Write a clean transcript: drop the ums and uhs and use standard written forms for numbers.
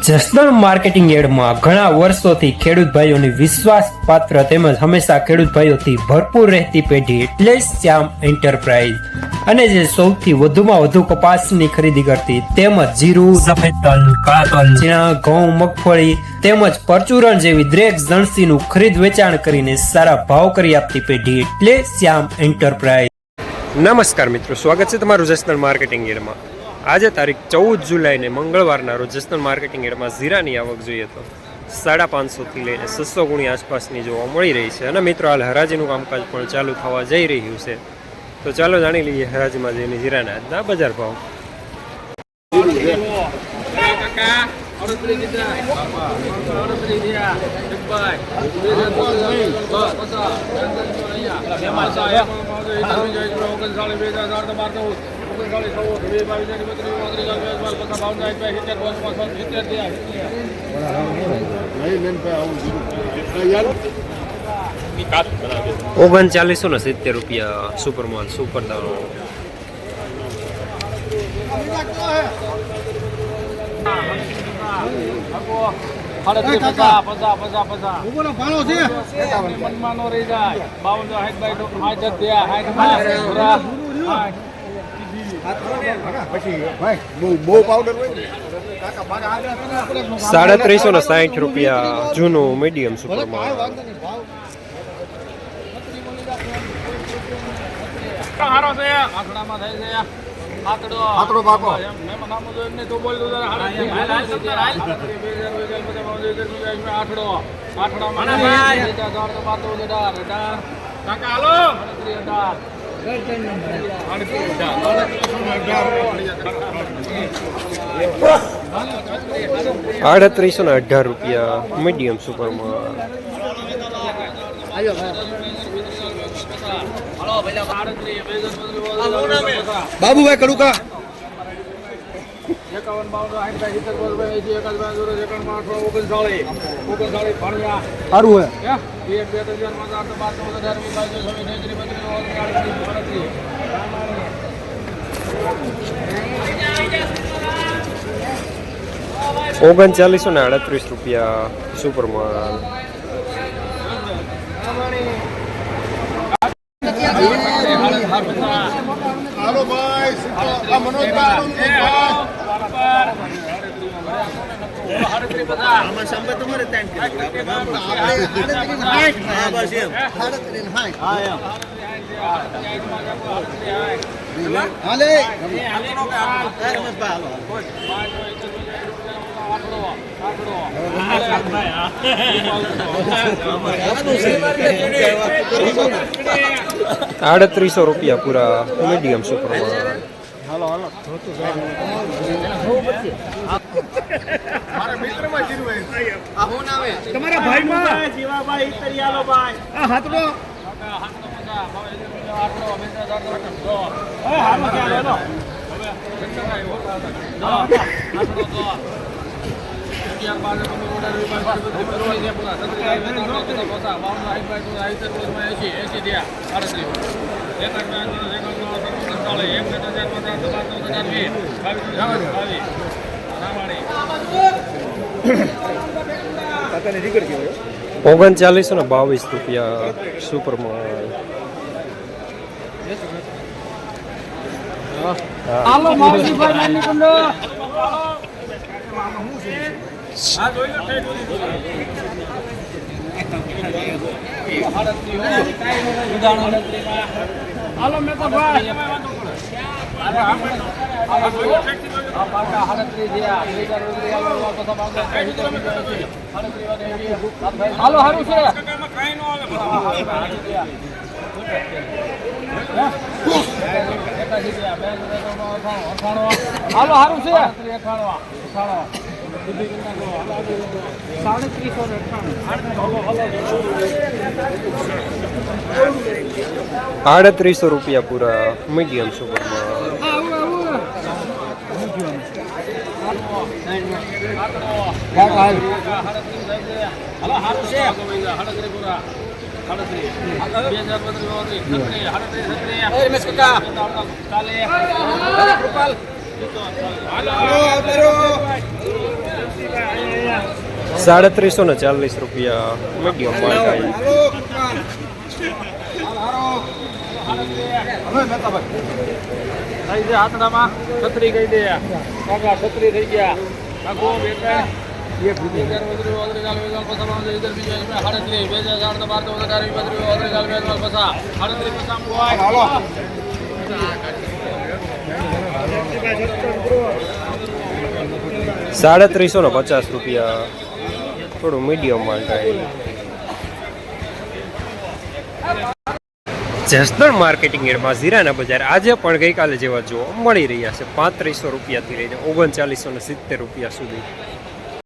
Jasdan marketing યાર્ડમાં ઘણા વર્ષોથી ખેડૂત ભાઈઓની વિશ્વાસપાત્ર તેમજ હંમેશા ખેડૂત ભાઈઓથી ભરપૂર રહેતી પેઢી એટલે શ્યામ એન્ટરપ્રાઇઝ, અને જે સૌથી વધુમાં વધુ કપાસની ખરીદી કરતી તેમજ જીરું, સફેદ તલ, કાળા તલ, ચણા, ઘઉં, મગફળી તેમજ પરચુરણ જેવી દરેક જણસીનું ખરીદ વેચાણ કરીને સારા ભાવ કરી આપતી પેઢી એટલે શ્યામ એન્ટરપ્રાઇઝ. નમસ્કાર મિત્રો, સ્વાગત છે તમારું જસદણ માર્કેટિંગ યાર્ડમાં. આજે તારીખ 14 જુલાઈને મંગળવારના રોજ જસદણ માર્કેટિંગ યાર્ડમાં જીરાની આવક જોઈએ તો 550 થી લઈને 600 ગુણી આસપાસની જોવા મળી રહી છે. અને મિત્રો, હાલ હરાજીનું કામકાજ પણ ચાલુ થવા જઈ રહ્યું છે, તો ચાલો જાણી લઈએ હરાજીમાં જઈને જીરાના આજના બજાર ભાવ. ₹3970 સુપર માલ સુપર દાણો. ₹360 જૂનું મીડિયમ સુપર માલ. ₹318 મીડિયમ સુપર માલ. બાબુભાઈ કડુકા સારું ₹3938 સુપર માલ. ₹3800 પૂરા મીડિયમ સુપર માલ. તમારા ભાઈ જીવાભાઈ તરિયાલો ભાઈ આ હાથડો ₹3922 સુપર માલ. ₹3800 પૂરા મીડિયમ સુપર માલ. ₹3740 મીડિયમ માલ હાથડામાં છત્રી કહી દે કાકા છત્રી થઈ ગયા કાકો બેટા ₹3750 થોડું મીડિયમ માલ થાય. જસદણ માર્કેટિંગ યાર્ડમાં જીરાના બજાર આજે પણ ગઈકાલે જેવા જોવા મળી રહ્યા છે. ₹3500 થી લઈને ₹3970 સુધી.